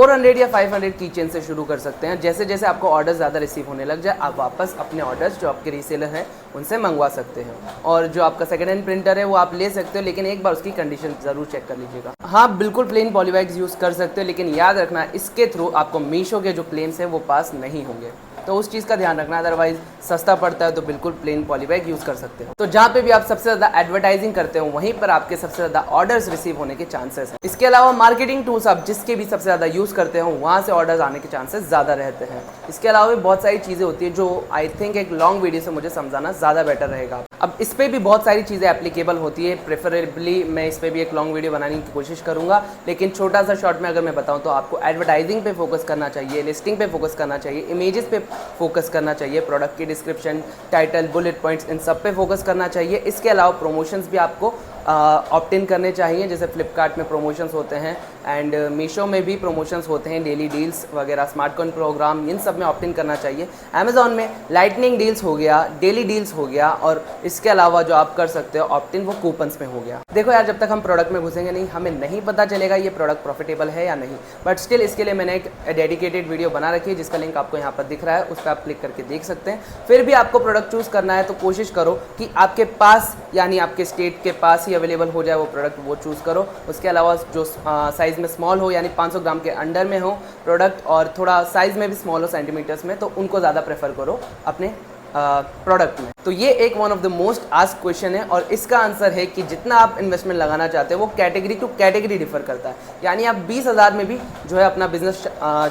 400 या 500 की चेन से शुरू कर सकते हैं। जैसे जैसे आपको ऑर्डर ज़्यादा रिसीव होने लग जाए, आप वापस अपने ऑर्डर्स जो आपके रीसेलर हैं उनसे मंगवा सकते हैं। और जो आपका सेकेंड हैंड प्रिंटर है वो आप ले सकते हो, लेकिन एक बार उसकी कंडीशन ज़रूर चेक कर लीजिएगा। हाँ, बिल्कुल प्लेन पॉलीबैग्स यूज़ कर सकते हो, लेकिन याद रखना इसके थ्रू आपको मीशो के जो क्लेम्स हैं वो पास नहीं होंगे, तो उस चीज़ का ध्यान रखना। अदरवाइज सस्ता पड़ता है तो बिल्कुल प्लेन पॉलीबैग यूज़ कर सकते हो। तो जहाँ पे भी आप सबसे ज़्यादा एडवर्टाइजिंग करते हो वहीं पर आपके सबसे ज़्यादा ऑर्डर्स रिसीव होने के चांसेस हैं। इसके अलावा मार्केटिंग टूल्स आप जिसके भी सबसे ज़्यादा यूज़ करते हो वहाँ से ऑर्डर्स आने के चांसेस ज़्यादा रहते हैं। इसके अलावा भी बहुत सारी चीज़ें होती है जो आई थिंक एक लॉन्ग वीडियो से मुझे समझाना ज़्यादा बेटर रहेगा। अब इस पर भी बहुत सारी चीज़ें एप्लीकेबल होती है, प्रेफरेबली मैं इस पर भी एक लॉन्ग वीडियो बनाने की कोशिश करूँगा, लेकिन छोटा सा शॉर्ट में अगर मैं बताऊँ तो आपको एडवर्टाइजिंग पे फोकस करना चाहिए, लिस्टिंग पे फोकस करना चाहिए, इमेजेस पे फोकस करना चाहिए, प्रोडक्ट की डिस्क्रिप्शन, टाइटल, बुलेट पॉइंट्स, इन सब पे फोकस करना चाहिए। इसके अलावा प्रमोशंस भी आपको ऑप्ट इन करने चाहिए, जैसे फ्लिपकार्ट में प्रमोशंस होते हैं एंड मीशो में भी प्रमोशंस होते हैं, डेली डील्स वगैरह, स्मार्ट कॉइन प्रोग्राम, इन सब में ऑप्ट इन करना चाहिए। अमेजॉन में लाइटनिंग डील्स हो गया, डेली डील्स हो गया, और इसके अलावा जो आप कर सकते हो ऑप्ट इन वो कूपन्स में हो गया। देखो यार, जब तक हम प्रोडक्ट में घुसेंगे नहीं, हमें नहीं पता चलेगा ये प्रोडक्ट प्रॉफिटेबल है या नहीं, बट स्टिल इसके लिए मैंने एक डेडिकेटेड वीडियो बना रखी है जिसका लिंक आपको यहाँ पर दिख रहा है, उस पर आप क्लिक करके देख सकते हैं। फिर भी आपको प्रोडक्ट चूज़ करना है तो कोशिश करो कि आपके पास, यानी आपके स्टेट के पास ही अवेलेबल हो जाए वो प्रोडक्ट, वो चूज़ करो। उसके अलावा जो साइज़ में स्मॉल हो, यानी 500 ग्राम के अंडर में हो प्रोडक्ट, और थोड़ा साइज़ में भी स्मॉल हो सेंटीमीटर्स में, तो उनको ज़्यादा प्रेफर करो अपने प्रोडक्ट में। तो ये एक one of the most asked question है, और इसका आंसर है कि जितना आप इन्वेस्टमेंट लगाना चाहते हो वो कैटेगरी टू कैटेगरी डिफर करता है। यानी आप 20,000 में भी जो है अपना बिजनेस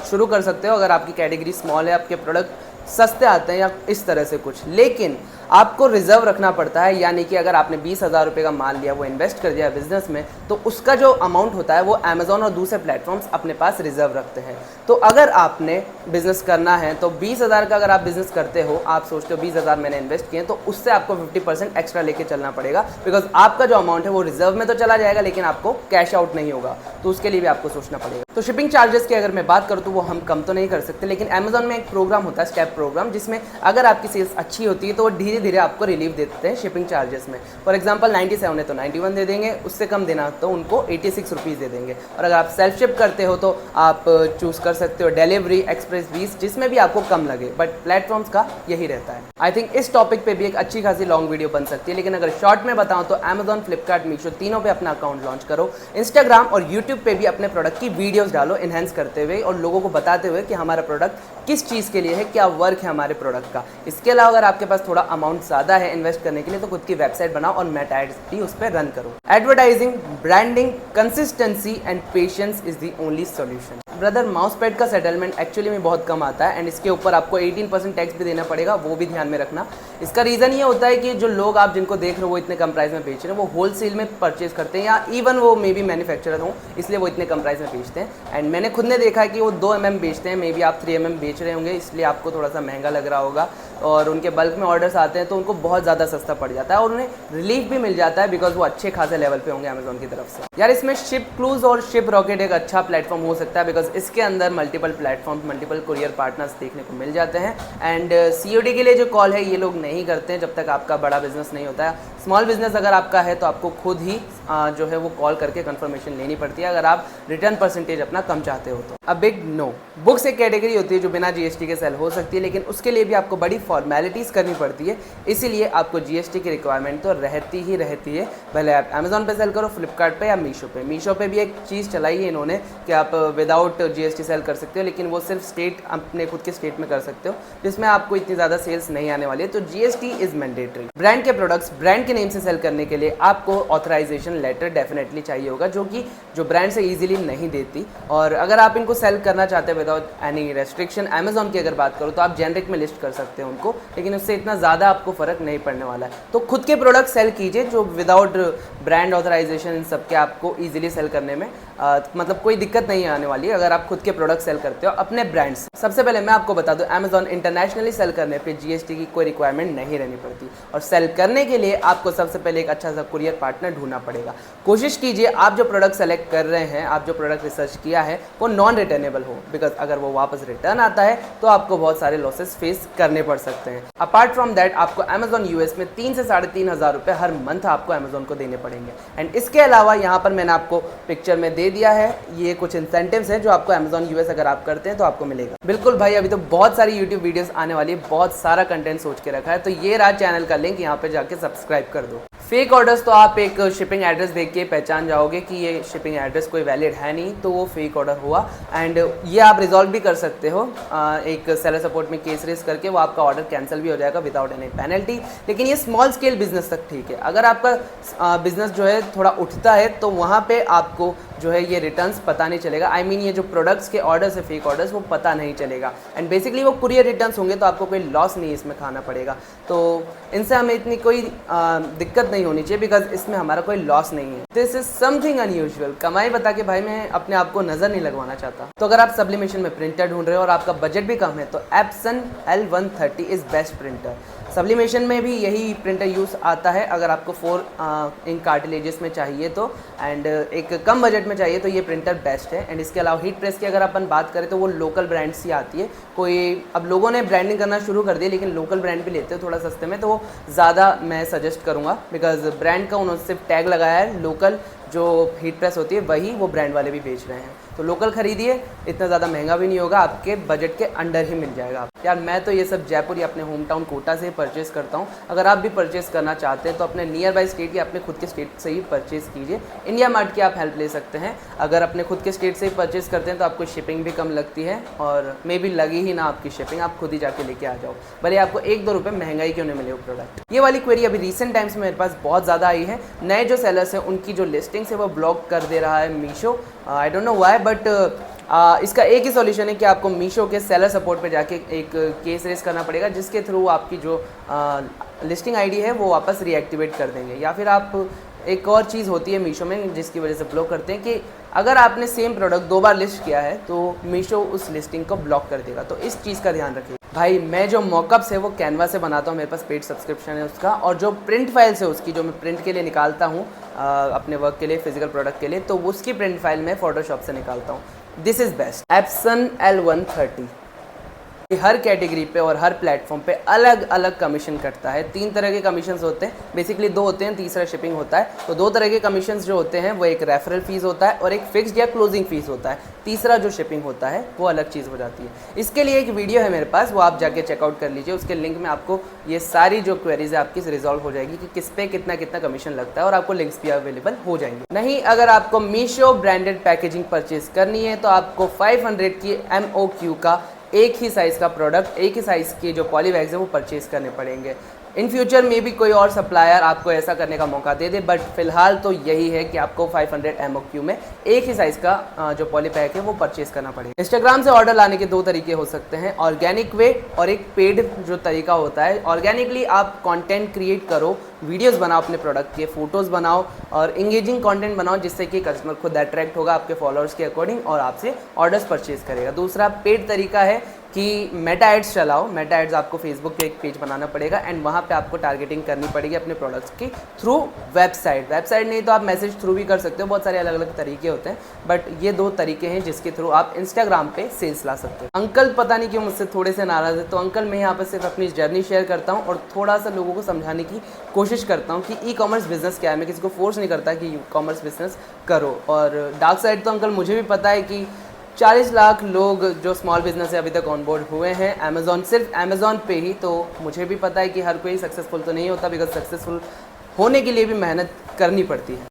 शुरू कर सकते हो अगर आपकी कैटेगरी स्मॉल है, आपके प्रोडक्ट सस्ते आते हैं या इस तरह से कुछ, लेकिन आपको रिजर्व रखना पड़ता है। यानी कि अगर आपने 20,000 रुपये का माल लिया, वो इन्वेस्ट कर दिया बिजनेस में, तो उसका जो अमाउंट होता है वो अमेजॉन और दूसरे प्लेटफॉर्म्स अपने पास रिजर्व रखते हैं। तो अगर आपने बिजनेस करना है तो 20,000 का अगर आप बिजनेस करते हो, आप सोचते हो 20,000 मैंने इन्वेस्ट किए, तो उससे आपको 50% एक्स्ट्रा लेके चलना पड़ेगा, बिकॉज आपका जो अमाउंट है वो रिजर्व में तो चला जाएगा लेकिन आपको कैश आउट नहीं होगा, तो उसके लिए भी आपको सोचना पड़ेगा। तो शिपिंग चार्जेस की अगर मैं बात करूँ तो वो हम कम तो नहीं कर सकते, लेकिन अमेजॉन में एक प्रोग्राम होता है, स्टेप प्रोग्राम, जिसमें अगर आपकी सेल्स अच्छी होती है तो वो धीरे धीरे आपको रिलीफ देते हैं शिपिंग चार्जेस में। फॉर एग्जांपल 97 है तो 91 दे देंगे, उससे कम देना तो उनको 86 रुपीज़ दे देंगे। और अगर आप सेल्फ शिप करते हो तो आप चूज़ कर सकते हो डिलीवरी, एक्सप्रेस 20, जिसमें भी आपको कम लगे, बट प्लेटफॉर्म्स का यही रहता है। आई थिंक इस टॉपिक पे भी एक अच्छी खासी लॉन्ग वीडियो बन सकती है, लेकिन अगर शॉर्ट में बताऊं तो अमेजॉन, फ्लिपकार्ट, मीशो तीनों पे अपना अकाउंट लॉन्च करो। इंस्टाग्राम और यूट्यूब पे भी अपने प्रोडक्ट की वीडियोस डालो एनहेंस करते हुए, और लोगों को बताते हुए कि हमारा प्रोडक्ट किस चीज़ के लिए है, क्या वर्क है हमारे प्रोडक्ट का। इसके अलावा अगर आपके पास थोड़ा अमाउंट ज़्यादा है इन्वेस्ट करने के लिए तो खुद की वेबसाइट बनाओ और मेटा एड्स भी उस पर रन करो। Advertising, branding, consistency and patience is the only solution. Brother, mouse pad का सेटलमेंट एक्चुअली में बहुत कम आता है एंड इसके ऊपर आपको 18% टैक्स भी देना पड़ेगा, वो भी ध्यान में रखना। इसका रीज़न ये होता है कि जो लोग आप जिनको देख रहे हो वो इतने कम प्राइस में बेच रहे हैं, वो होलसेल में परचेज करते हैं, या इवन वो मे बी मैन्युफैक्चरर हो, इसलिए वो इतने कम प्राइस में बेचते हैं। एंड मैंने खुद ने देखा है कि वो 2 mm बेचते हैं, मे बी आप 3 mm बेच रहे होंगे, इसलिए आपको थोड़ा सा महंगा लग रहा होगा, और उनके बल्क में ऑर्डर्स आते हैं तो उनको बहुत ज़्यादा सस्ता पड़ जाता है और उन्हें रिलीफ भी मिल जाता है, बिकॉज वो अच्छे खासे लेवल पे होंगे अमेजॉन की तरफ से। यार, इसमें शिप क्लूज और शिप रॉकेट एक अच्छा प्लेटफॉर्म हो सकता है, बिकॉज इसके अंदर multiple platform, multiple courier partners देखने को मिल जाते हैं। एंड COD के लिए जो कॉल है ये लोग नहीं करते हैं जब तक आपका बड़ा बिजनेस नहीं होता है। स्मॉल बिजनेस अगर आपका है तो आपको खुद ही जो है वो कॉल करके कंफर्मेशन लेनी पड़ती है अगर आप रिटर्न परसेंटेज अपना कम चाहते हो तो। A big no. बुक्स एक कैटेगरी होती है जो बिना GST के सेल हो सकती है, लेकिन उसके लिए भी आपको बड़ी फॉर्मेलिटीज़ करनी पड़ती है, इसीलिए आपको GST की रिक्वायरमेंट तो रहती ही रहती है, भले आप अमेजॉन पे सेल करो, फ्लिपकार्ट पे या मीशो पे। मीशो पे भी एक चीज़ चलाई है इन्होंने कि आप विदाउट GST सेल कर सकते हो, लेकिन वो सिर्फ स्टेट, अपने खुद के स्टेट में कर सकते हो, जिसमें आपको इतनी ज़्यादा सेल्स नहीं आने वाली है, तो GST इज़ मैंडेटरी। ब्रांड के प्रोडक्ट्स ब्रांड के नेम से सेल करने के लिए आपको ऑथराइजेशन लेटर डेफिनेटली चाहिए होगा, जो ब्रांड से ईजिली नहीं देती। और अगर आप इनको सेल करना चाहते हैं विदाउट एनी रेस्ट्रिक्शन, अमेजॉन की अगर बात करो तो आप जेनरिक में लिस्ट कर सकते हैं उनको, लेकिन उससे इतना ज़्यादा आपको फ़र्क नहीं पड़ने वाला है। तो खुद के प्रोडक्ट सेल कीजिए जो विदाउट ब्रांड ऑथराइजेशन इन सब के आपको ईजिली सेल करने में मतलब कोई दिक्कत नहीं आने वाली है अगर आप खुद के प्रोडक्ट सेल करते हो अपने ब्रांड्स। सबसे पहले मैं आपको बता दूं, अमेजॉन इंटरनेशनली सेल करने पे GST की कोई रिक्वायरमेंट नहीं रहनी पड़ती, और सेल करने के लिए आपको सबसे पहले एक अच्छा सा कुरियर पार्टनर ढूंढना पड़ेगा। कोशिश कीजिए आप जो प्रोडक्ट सेलेक्ट कर रहे हैं, आप जो प्रोडक्ट रिसर्च किया है वो नॉन रिटर्नेबल हो, बिकॉज अगर वो वापस रिटर्न आता है तो आपको बहुत सारे लॉसेस फेस करने पड़ सकते हैं। अपार्ट फ्रॉम दैट आपको अमेजॉन US में 3 से 3,500 रुपये हर मंथ आपको अमेजॉन को देने पड़ेंगे। एंड इसके अलावा यहाँ पर मैंने आपको पिक्चर में दे दे दिया है। ये कुछ इंसेंटिव्स हैं जो आपको Amazon US अगर आप करते हैं तो आपको मिलेगा। बिल्कुल भाई, अभी तो बहुत सारी YouTube वीडियोस आने वाली है, बहुत सारा कंटेंट सोच के रखा है, तो ये रहा चैनल का लिंक, यहाँ पे जाके सब्सक्राइब कर दो। फेक ऑर्डर्स तो आप एक शिपिंग एड्रेस देख के पहचान जाओगे कि ये शिपिंग एड्रेस कोई वैलिड है नहीं, तो वो फेक ऑर्डर हुआ। एंड ये आप रिजॉल्व भी कर सकते हो एक सेलर सपोर्ट में केस रेस करके, वो आपका ऑर्डर कैंसिल भी हो जाएगा विदाउट एनी पेनल्टी। लेकिन ये स्मॉल स्केल बिजनेस तक ठीक है। अगर आपका बिजनेस जो है थोड़ा उठता है तो वहाँ पे आपको जो है ये रिटर्न्स पता नहीं चलेगा। आई मीन ये जो प्रोडक्ट्स के ऑर्डर्स है फेक ऑर्डर्स, वो पता नहीं चलेगा। एंड बेसिकली वो कुरियर रिटर्न्स होंगे तो आपको कोई लॉस नहीं इसमें खाना पड़ेगा। तो इनसे हमें इतनी कोई दिक्कत नहीं होनी चाहिए, बिकॉज इसमें हमारा कोई लॉस नहीं है। This is something unusual. कमाई बता के भाई मैं अपने आप को नज़र नहीं लगवाना चाहता। तो अगर आप सब्लिमेशन में प्रिंटर ढूंढ रहे हो और आपका बजट भी कम है तो Epson L130 is best printer. Sublimation में भी यही प्रिंटर यूज़ आता है अगर आपको 4 इंक कार्टिलेजेस में चाहिए तो, एंड एक कम बजट में चाहिए तो ये प्रिंटर बेस्ट है। एंड इसके अलावा हीट प्रेस की अगर अपन बात करें तो वो लोकल ब्रांड्स ही आती है। कोई अब लोगों ने ब्रांडिंग करना शुरू कर दिया, लेकिन लोकल ब्रांड भी लेते हो थोड़ा सस्ते में, तो वो ज़्यादा मैं सजेस्ट करूँगा, बिकॉज ब्रांड का उन्होंने सिर्फ टैग लगाया है। लोकल जो हीट प्रेस होती है वही वो ब्रांड वाले भी बेच रहे हैं, तो लोकल खरीदिए, इतना ज़्यादा महंगा भी नहीं होगा, आपके बजट के अंडर ही मिल जाएगा। यार मैं तो ये सब जयपुर या अपने होम टाउन कोटा से परचेज़ करता हूँ। अगर आप भी परचेज़ करना चाहते हैं तो अपने नियर बाई स्टेट या अपने खुद के स्टेट से ही परचेज़ कीजिए। इंडिया मार्ट की आप हेल्प ले सकते हैं। अगर अपने खुद के स्टेट से ही परचेज़ करते हैं तो आपको शिपिंग भी कम लगती है, और मे भी लगी ही ना आपकी शिपिंग, आप खुद ही जाके लेके आ जाओ, भले आपको 1-2 रुपये महंगाई क्यों नहीं मिले वो प्रोडक्ट। ये वाली क्वेरी अभी रिसेंट टाइम्स में मेरे पास बहुत ज़्यादा आई है। नए जो सेलर्स हैं उनकी जो लिस्टिंग्स है वो ब्लॉक कर दे रहा है Meesho. I don't know why, but इसका एक ही सॉल्यूशन है कि आपको मीशो के सेलर सपोर्ट पे जाके एक केस रेस करना पड़ेगा, जिसके थ्रू आपकी जो लिस्टिंग आईडी है वो वापस रीएक्टिवेट कर देंगे। या फिर आप एक और चीज़ होती है मीशो में जिसकी वजह से ब्लॉक करते हैं कि अगर आपने सेम प्रोडक्ट 2 बार लिस्ट किया है तो मीशो उस लिस्टिंग को ब्लॉक कर देगा। तो इस चीज़ का ध्यान रखिए। भाई मैं जो मॉकअप्स है वो कैनवा से बनाता हूँ, मेरे पास पेड सब्सक्रिप्शन है उसका, और जो प्रिंट फाइल्स है उसकी जो मैं प्रिंट के लिए निकालता हूँ अपने वर्क के लिए, फिजिकल प्रोडक्ट के लिए, तो उसकी प्रिंट फाइल मैं फोटोशॉप से निकालता हूँ। This is best Epson L130। Her category पे और हर प्लेटफॉर्म पे अलग अलग कमीशन कटता है। 3 तरह के कमीशंस होते हैं, बेसिकली 2 होते हैं, तीसरा शिपिंग होता है। तो 2 तरह के कमीशंस जो होते हैं वो एक रेफरल फीस होता है और एक फिक्स्ड या क्लोजिंग फीस होता है। तीसरा जो शिपिंग होता है वो अलग चीज़ हो जाती है। इसके लिए एक वीडियो है मेरे पास, वो आप जाके चेकआउट कर लीजिए। उसके लिंक में आपको ये सारी जो क्वेरीज है आपकी रिजॉल्व हो जाएगी कि किस पे कितना कितना कमीशन लगता है, और आपको लिंक्स भी अवेलेबल हो जाएंगे। नहीं, अगर आपको मीशो ब्रांडेड पैकेजिंग परचेज करनी है तो आपको 500 की MOQ का एक ही साइज़ का प्रोडक्ट, एक ही साइज़ के जो पॉली बैग्स हैं वो परचेज़ करने पड़ेंगे। इन फ्यूचर में भी कोई और सप्लायर आपको ऐसा करने का मौका दे दे, बट फिलहाल तो यही है कि आपको 500 MOQ में एक ही साइज़ का जो पॉली पैक है वो परचेज़ करना पड़ेगा। इंस्टाग्राम से ऑर्डर लाने के 2 तरीके हो सकते हैं, ऑर्गेनिक वे और एक पेड जो तरीका होता है। ऑर्गेनिकली आप कंटेंट क्रिएट करो, वीडियोस बनाओ अपने प्रोडक्ट के, फोटोज़ बनाओ और इंगेजिंग कंटेंट बनाओ, जिससे कि कस्टमर खुद अट्रैक्ट होगा आपके फॉलोअर्स के अकॉर्डिंग और आपसे ऑर्डर्स परचेज़ करेगा। दूसरा पेड तरीका है कि मेटा एड्स चलाओ। मेटा एड्स आपको फेसबुक पे एक पेज बनाना पड़ेगा एंड वहाँ पे आपको टारगेटिंग करनी पड़ेगी अपने प्रोडक्ट्स की थ्रू वेबसाइट नहीं तो आप मैसेज थ्रू भी कर सकते हो। बहुत सारे अलग अलग तरीके होते हैं, बट ये 2 तरीके हैं जिसके थ्रू आप इंस्टाग्राम पे सेल्स ला सकते हो। अंकल पता नहीं क्यों मुझसे थोड़े से नाराज़ है, तो अंकल मैं यहाँ पर सिर्फ अपनी जर्नी शेयर करता हूँ और थोड़ा सा लोगों को समझाने की कोशिश करता हूँ कि ई-कॉमर्स बिजनेस क्या है। मैं किसी को फोर्स नहीं करता कि ई-कॉमर्स बिजनेस करो। और डार्क साइड तो अंकल मुझे भी पता है कि 40 लाख लोग जो स्मॉल बिजनेस है अभी तक ऑन बोर्ड हुए हैं अमेज़ॉन, सिर्फ अमेज़ॉन पे ही। तो मुझे भी पता है कि हर कोई सक्सेसफुल तो नहीं होता, बिकॉज सक्सेसफुल होने के लिए भी मेहनत करनी पड़ती है।